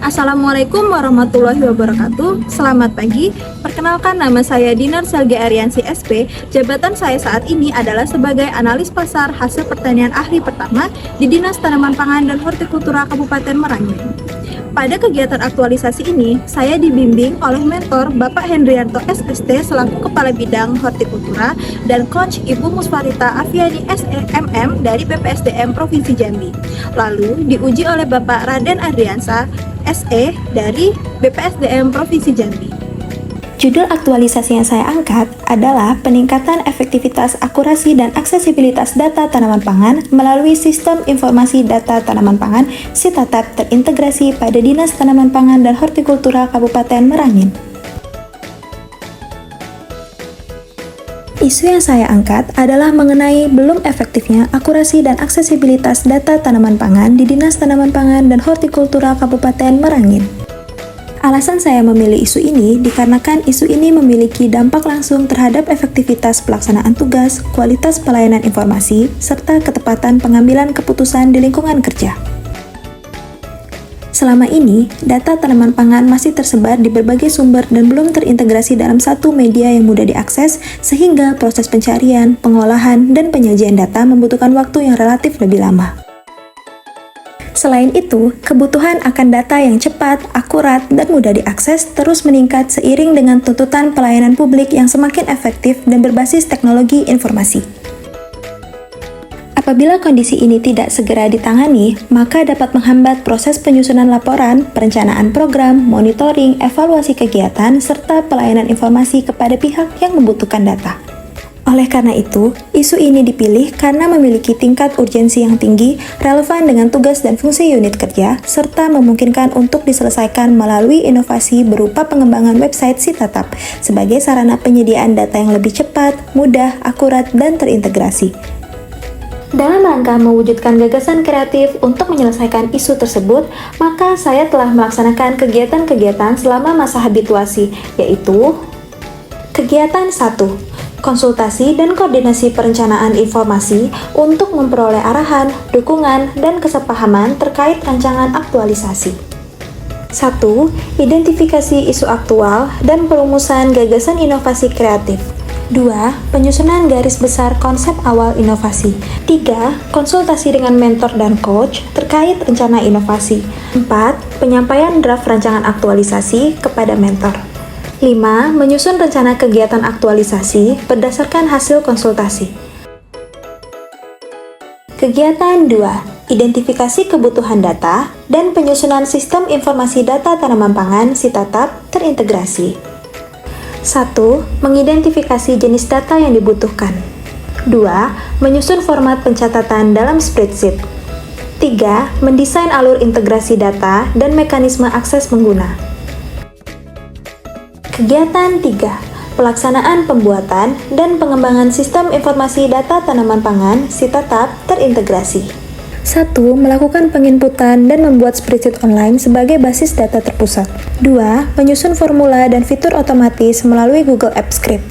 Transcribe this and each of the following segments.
Assalamualaikum warahmatullahi wabarakatuh. Selamat pagi. Perkenalkan, nama saya Dinar Selgi Ariansi SP. Jabatan saya saat ini adalah sebagai analis pasar hasil pertanian ahli pertama di Dinas Tanaman Pangan dan Hortikultura Kabupaten Merangin. Pada kegiatan aktualisasi ini, saya dibimbing oleh mentor Bapak Hendrianto SST selaku Kepala Bidang Hortikultura dan Coach Ibu Musfarita Afiani SEMM dari BPSDM Provinsi Jambi. Lalu diuji oleh Bapak Raden Adriansa SE dari BPSDM Provinsi Jambi. Judul aktualisasi yang saya angkat adalah peningkatan efektivitas akurasi dan aksesibilitas data tanaman pangan melalui Sistem Informasi Data Tanaman Pangan (SITATAP) terintegrasi pada Dinas Tanaman Pangan dan Hortikultura Kabupaten Merangin. Isu yang saya angkat adalah mengenai belum efektifnya akurasi dan aksesibilitas data tanaman pangan di Dinas Tanaman Pangan dan Hortikultura Kabupaten Merangin. Alasan saya memilih isu ini dikarenakan isu ini memiliki dampak langsung terhadap efektivitas pelaksanaan tugas, kualitas pelayanan informasi, serta ketepatan pengambilan keputusan di lingkungan kerja. Selama ini, data tanaman pangan masih tersebar di berbagai sumber dan belum terintegrasi dalam satu media yang mudah diakses, sehingga proses pencarian, pengolahan, dan penyajian data membutuhkan waktu yang relatif lebih lama. Selain itu, kebutuhan akan data yang cepat, akurat, dan mudah diakses terus meningkat seiring dengan tuntutan pelayanan publik yang semakin efektif dan berbasis teknologi informasi. Apabila kondisi ini tidak segera ditangani, maka dapat menghambat proses penyusunan laporan, perencanaan program, monitoring, evaluasi kegiatan, serta pelayanan informasi kepada pihak yang membutuhkan data. Oleh karena itu, isu ini dipilih karena memiliki tingkat urgensi yang tinggi, relevan dengan tugas dan fungsi unit kerja, serta memungkinkan untuk diselesaikan melalui inovasi berupa pengembangan website SITATAP sebagai sarana penyediaan data yang lebih cepat, mudah, akurat, dan terintegrasi. Dalam rangka mewujudkan gagasan kreatif untuk menyelesaikan isu tersebut, maka saya telah melaksanakan kegiatan-kegiatan selama masa habituasi, yaitu kegiatan 1. Konsultasi dan koordinasi perencanaan informasi untuk memperoleh arahan, dukungan, dan kesepahaman terkait rancangan aktualisasi. 1. Identifikasi isu aktual dan perumusan gagasan inovasi kreatif. 2. Penyusunan garis besar konsep awal inovasi. 3. Konsultasi dengan mentor dan coach terkait rencana inovasi. 4. Penyampaian draft rancangan aktualisasi kepada mentor. 5. Menyusun rencana kegiatan aktualisasi berdasarkan hasil konsultasi. Kegiatan 2. Identifikasi kebutuhan data dan penyusunan sistem informasi data tanaman pangan SITATAP terintegrasi. 1. Mengidentifikasi jenis data yang dibutuhkan. 2. Menyusun format pencatatan dalam spreadsheet. 3. Mendesain alur integrasi data dan mekanisme akses pengguna. Kegiatan 3. Pelaksanaan pembuatan dan pengembangan sistem informasi data tanaman pangan SITATAP terintegrasi. 1. Melakukan penginputan dan membuat spreadsheet online sebagai basis data terpusat. 2. Menyusun formula dan fitur otomatis melalui Google Apps Script.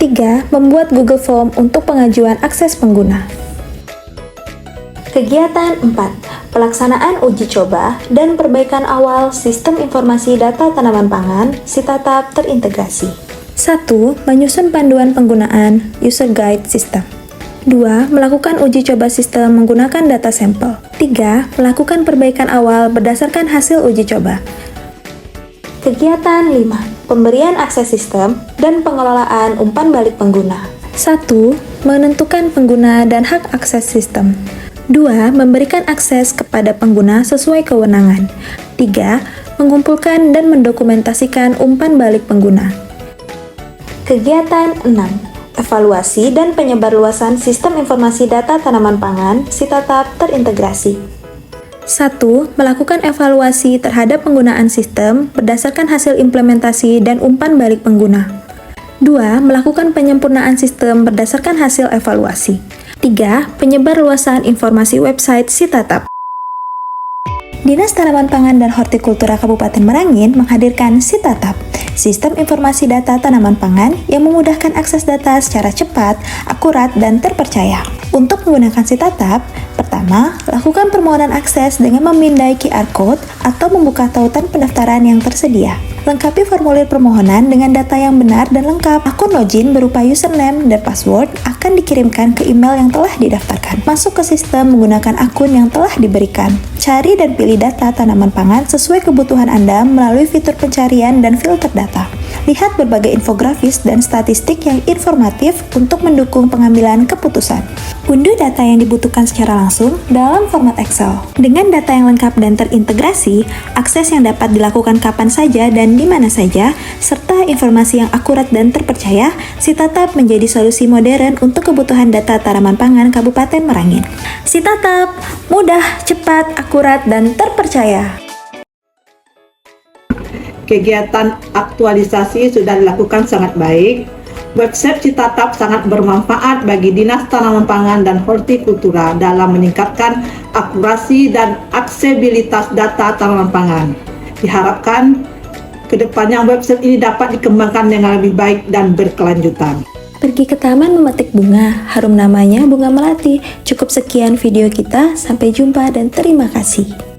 3. Membuat Google Form untuk pengajuan akses pengguna. Kegiatan 4. Pelaksanaan uji coba dan perbaikan awal sistem informasi data tanaman pangan SITATAP terintegrasi. 1. Menyusun panduan penggunaan user guide system. 2. Melakukan uji coba sistem menggunakan data sampel. 3. Melakukan perbaikan awal berdasarkan hasil uji coba. Kegiatan 5. Pemberian akses sistem dan pengelolaan umpan balik pengguna. 1. Menentukan pengguna dan hak akses sistem. 2. Memberikan akses kepada pengguna sesuai kewenangan. 3. Mengumpulkan dan mendokumentasikan umpan balik pengguna. Kegiatan 6. Evaluasi dan penyebarluasan sistem informasi data tanaman pangan SITATAP terintegrasi. 1. Melakukan evaluasi terhadap penggunaan sistem berdasarkan hasil implementasi dan umpan balik pengguna. 2. Melakukan penyempurnaan sistem berdasarkan hasil evaluasi. 3. Penyebar luasan informasi website SITATAP. Dinas Tanaman Pangan dan Hortikultura Kabupaten Merangin menghadirkan Sitatap, Sistem Informasi Data Tanaman Pangan yang memudahkan akses data secara cepat, akurat, dan terpercaya. Untuk menggunakan Sitatap, pertama, lakukan permohonan akses dengan memindai QR Code atau membuka tautan pendaftaran yang tersedia. Lengkapi formulir permohonan dengan data yang benar dan lengkap. Akun login berupa username dan password akan dikirimkan ke email yang telah didaftarkan. Masuk ke sistem menggunakan akun yang telah diberikan. Cari dan pilih data tanaman pangan sesuai kebutuhan Anda melalui fitur pencarian dan filter data. Lihat berbagai infografis dan statistik yang informatif untuk mendukung pengambilan keputusan. Unduh data yang dibutuhkan secara langsung dalam format Excel. Dengan data yang lengkap dan terintegrasi, akses yang dapat dilakukan kapan saja dan di mana saja, serta informasi yang akurat dan terpercaya, Sitatap menjadi solusi modern untuk kebutuhan data tanaman pangan Kabupaten Merangin. Sitatap, mudah, cepat, akurat, dan terpercaya. Kegiatan aktualisasi sudah dilakukan sangat baik. Website Sitatap sangat bermanfaat bagi Dinas Tanaman Pangan dan Hortikultura dalam meningkatkan akurasi dan aksesibilitas data tanaman pangan. Diharapkan kedepannya website ini dapat dikembangkan dengan lebih baik dan berkelanjutan. Pergi ke taman memetik bunga, harum namanya bunga melati. Cukup sekian video kita, sampai jumpa dan terima kasih.